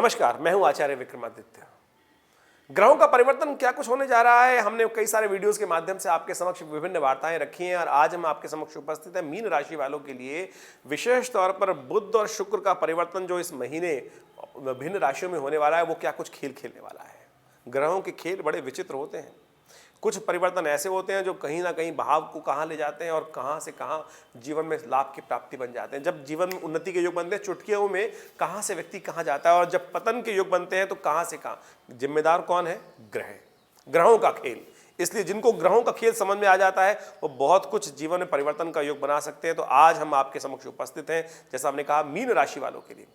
नमस्कार, मैं हूं आचार्य विक्रमादित्य। ग्रहों का परिवर्तन क्या कुछ होने जा रहा है, हमने कई सारे वीडियोस के माध्यम से आपके समक्ष विभिन्न वार्ताएं रखी हैं और आज हम आपके समक्ष उपस्थित हैं मीन राशि वालों के लिए विशेष तौर पर बुध और शुक्र का परिवर्तन जो इस महीने विभिन्न राशियों में होने वाला है, वो क्या कुछ खेल खेलने वाला है। ग्रहों के खेल बड़े विचित्र होते हैं। कुछ परिवर्तन ऐसे होते हैं जो कहीं ना कहीं भाव को कहाँ ले जाते हैं और कहाँ से कहाँ जीवन में लाभ की प्राप्ति बन जाते हैं। जब जीवन में उन्नति के योग बनते हैं, चुटकियों में कहाँ से व्यक्ति कहाँ जाता है, और जब पतन के योग बनते हैं तो कहाँ से कहाँ। जिम्मेदार कौन है? ग्रह, ग्रहों का खेल। इसलिए जिनको ग्रहों का खेल समझ में आ जाता है वो बहुत कुछ जीवन में परिवर्तन का योग बना सकते हैं। तो आज हम आपके समक्ष उपस्थित हैं, जैसा हमने कहा, मीन राशि वालों के लिए।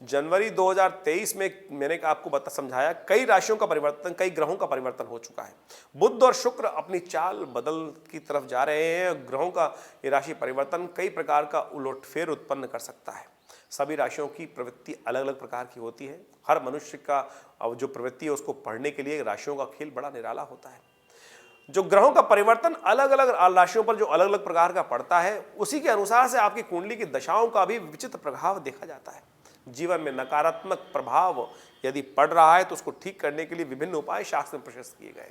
जनवरी 2023 में मैंने आपको समझाया कई राशियों का परिवर्तन, कई ग्रहों का परिवर्तन हो चुका है। बुध और शुक्र अपनी चाल बदल की तरफ जा रहे हैं। ग्रहों का ये राशि परिवर्तन कई प्रकार का उलटफेर उत्पन्न कर सकता है। सभी राशियों की प्रवृत्ति अलग अलग प्रकार की होती है। हर मनुष्य का जो प्रवृत्ति है उसको पढ़ने के लिए राशियों का खेल बड़ा निराला होता है। जो ग्रहों का परिवर्तन अलग अलग राशियों पर जो अलग अलग प्रकार का पड़ता है, उसी के अनुसार से आपकी कुंडली की दशाओं का भी विचित्र प्रभाव देखा जाता है। जीवन में नकारात्मक प्रभाव यदि पड़ रहा है तो उसको ठीक करने के लिए विभिन्न उपाय शास्त्र में प्रशस्त किए गए।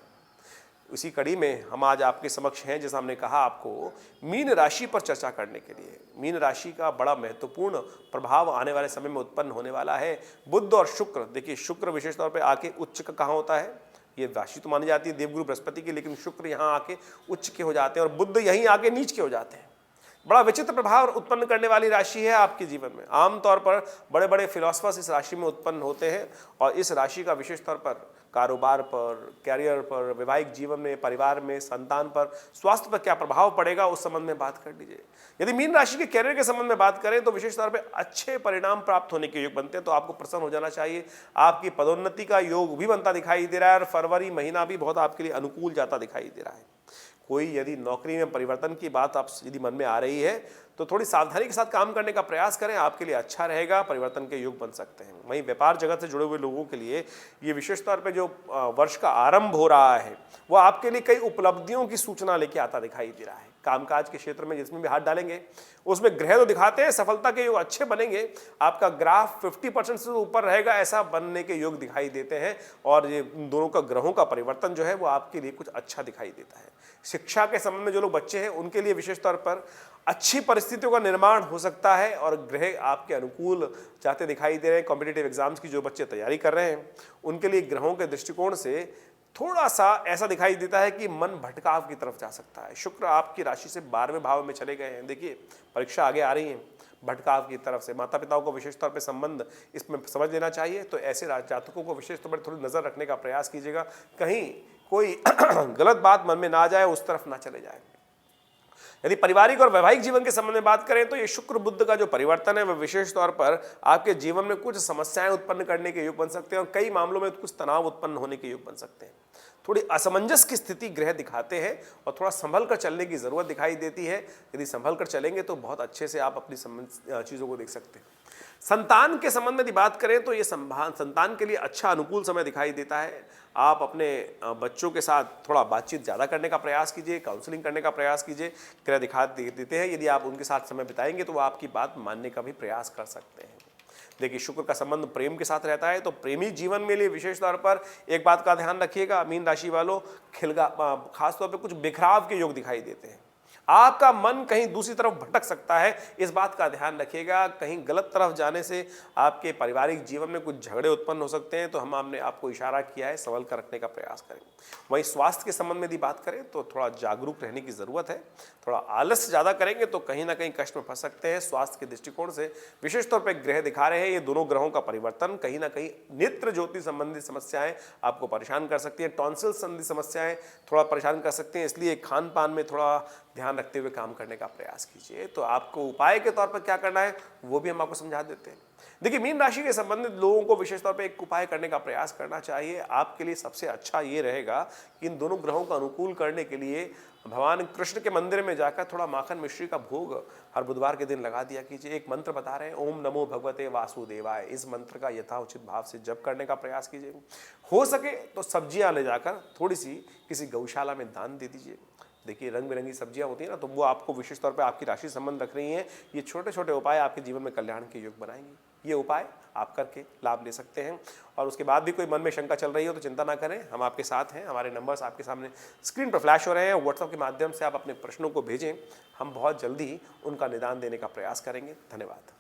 उसी कड़ी में हम आज आपके समक्ष हैं, जैसा हमने कहा आपको, मीन राशि पर चर्चा करने के लिए। मीन राशि का बड़ा महत्वपूर्ण प्रभाव आने वाले समय में उत्पन्न होने वाला है। बुध और शुक्र, देखिए शुक्र विशेष तौर पर आके उच्च का कहाँ होता है, ये राशि तो मानी जाती है देवगुरु बृहस्पति की, लेकिन शुक्र यहाँ आके उच्च के हो जाते हैं और बुध यहीं आके नीच के हो जाते हैं। बड़ा विचित्र प्रभाव उत्पन्न करने वाली राशि है आपके जीवन में। आमतौर पर बड़े बड़े फिलोसफर्स इस राशि में उत्पन्न होते हैं और इस राशि का विशेष तौर पर कारोबार पर, कैरियर पर, वैवाहिक जीवन में, परिवार में, संतान पर, स्वास्थ्य पर क्या प्रभाव पड़ेगा उस संबंध में बात कर लीजिए। यदि मीन राशि के कैरियर के संबंध में बात करें तो विशेष तौर पर अच्छे परिणाम प्राप्त होने के योग बनते हैं, तो आपको प्रसन्न हो जाना चाहिए। आपकी पदोन्नति का योग भी बनता दिखाई दे रहा है और फरवरी महीना भी बहुत आपके लिए अनुकूल जाता दिखाई दे रहा है। कोई यदि नौकरी में परिवर्तन की बात आप यदि मन में आ रही है तो थोड़ी सावधानी के साथ काम करने का प्रयास करें, आपके लिए अच्छा रहेगा, परिवर्तन के योग बन सकते हैं। वहीं व्यापार जगत से जुड़े हुए लोगों के लिए ये विशेष तौर पे जो वर्ष का आरंभ हो रहा है वो आपके लिए कई उपलब्धियों की सूचना लेके आता दिखाई दे रहा है। कामकाज के क्षेत्र में जिसमें भी हाथ डालेंगे उसमें ग्रह तो दिखाते हैं सफलता के योग अच्छे बनेंगे। आपका ग्राफ 50% से ऊपर रहेगा, ऐसा बनने के योग दिखाई देते हैं और ये दोनों का ग्रहों का परिवर्तन जो है वो आपके लिए कुछ अच्छा दिखाई देता है। शिक्षा के संबंध में जो लोग बच्चे हैं उनके लिए विशेष तौर पर अच्छी परिस्थितियों का निर्माण हो सकता है और ग्रह आपके अनुकूल जाते दिखाई दे रहे हैं। कॉम्पिटिटिव एग्जाम्स की जो बच्चे तैयारी कर रहे हैं उनके लिए ग्रहों के दृष्टिकोण से थोड़ा सा ऐसा दिखाई देता है कि मन भटकाव की तरफ जा सकता है। शुक्र आपकी राशि से 12वें भाव में चले गए हैं। देखिए परीक्षा आगे आ रही है, भटकाव की तरफ से माता पिताओं को विशेष तौर पे संबंध इसमें समझ लेना चाहिए। तो ऐसे जातकों को विशेष तौर पर थोड़ी नज़र रखने का प्रयास कीजिएगा, कहीं कोई गलत बात मन में ना जाए, उस तरफ ना चले जाए। यदि पारिवारिक और वैवाहिक जीवन के संबंध में बात करें तो ये शुक्र बुध का जो परिवर्तन है वह विशेष तौर पर आपके जीवन में कुछ समस्याएं उत्पन्न करने के योग बन सकते हैं और कई मामलों में कुछ तनाव उत्पन्न होने के योग बन सकते हैं। थोड़ी असमंजस की स्थिति ग्रह दिखाते हैं और थोड़ा संभल कर चलने की जरूरत दिखाई देती है। यदि संभल कर चलेंगे तो बहुत अच्छे से आप अपनी चीज़ों को देख सकते हैं। संतान के संबंध में यदि बात करें तो ये संतान के लिए अच्छा अनुकूल समय दिखाई देता है। आप अपने बच्चों के साथ थोड़ा बातचीत ज़्यादा करने का प्रयास कीजिए, काउंसलिंग करने का प्रयास कीजिए। ग्रह दिखा देते हैं यदि आप उनके साथ समय बिताएंगे तो वो आपकी बात मानने का भी प्रयास कर सकते हैं। देखिए शुक्र का संबंध प्रेम के साथ रहता है, तो प्रेमी जीवन में लिए विशेष तौर पर एक बात का ध्यान रखिएगा, मीन राशि वालों, खासतौर पर कुछ बिखराव के योग दिखाई देते हैं। आपका मन कहीं दूसरी तरफ भटक सकता है, इस बात का ध्यान रखिएगा। कहीं गलत तरफ जाने से आपके पारिवारिक जीवन में कुछ झगड़े उत्पन्न हो सकते हैं, तो हमने आपको इशारा किया है, संभल कर रखने का प्रयास करें। वहीं स्वास्थ्य के संबंध में यदि बात करें तो थोड़ा जागरूक रहने की ज़रूरत है। थोड़ा आलस ज़्यादा करेंगे तो कहीं ना कहीं कष्ट में फंस सकते हैं। स्वास्थ्य के दृष्टिकोण से विशेष तौर पर ग्रह दिखा रहे हैं ये दोनों ग्रहों का परिवर्तन कहीं ना कहीं नेत्र ज्योति संबंधित समस्याएं आपको परेशान कर सकती हैं, टॉन्सिल संबंधी समस्याएं थोड़ा परेशान कर सकती हैं। इसलिए खान पान में थोड़ा ध्यान रखते हुए काम करने का प्रयास कीजिए। तो आपको उपाय के तौर पर क्या करना है वो भी हम आपको समझा देते हैं। देखिए मीन राशि के संबंधित लोगों को विशेष तौर पर एक उपाय करने का प्रयास करना चाहिए। आपके लिए सबसे अच्छा ये रहेगा कि इन दोनों ग्रहों का अनुकूल करने के लिए भगवान कृष्ण के मंदिर में जाकर थोड़ा माखन मिश्री का भोग हर बुधवार के दिन लगा दिया कीजिए। एक मंत्र बता रहे हैं, ओम नमो भगवते वासुदेवाय। इस मंत्र का यथाउचित भाव से जप करने का प्रयास कीजिए। हो सके तो सब्जियां ले जाकर थोड़ी सी किसी गौशाला में दान दे दीजिए। देखिए रंग बिरंगी सब्जियां होती हैं ना, तो वो आपको विशेष तौर पे आपकी राशि संबंध रख रही हैं। ये छोटे छोटे उपाय आपके जीवन में कल्याण के योग बनाएंगे। ये उपाय आप करके लाभ ले सकते हैं। और उसके बाद भी कोई मन में शंका चल रही हो तो चिंता ना करें, हम आपके साथ हैं। हमारे नंबर्स आपके सामने स्क्रीन पर फ्लैश हो रहे हैं। व्हाट्सएप के माध्यम से आप अपने प्रश्नों को भेजें, हम बहुत जल्दी उनका निदान देने का प्रयास करेंगे। धन्यवाद।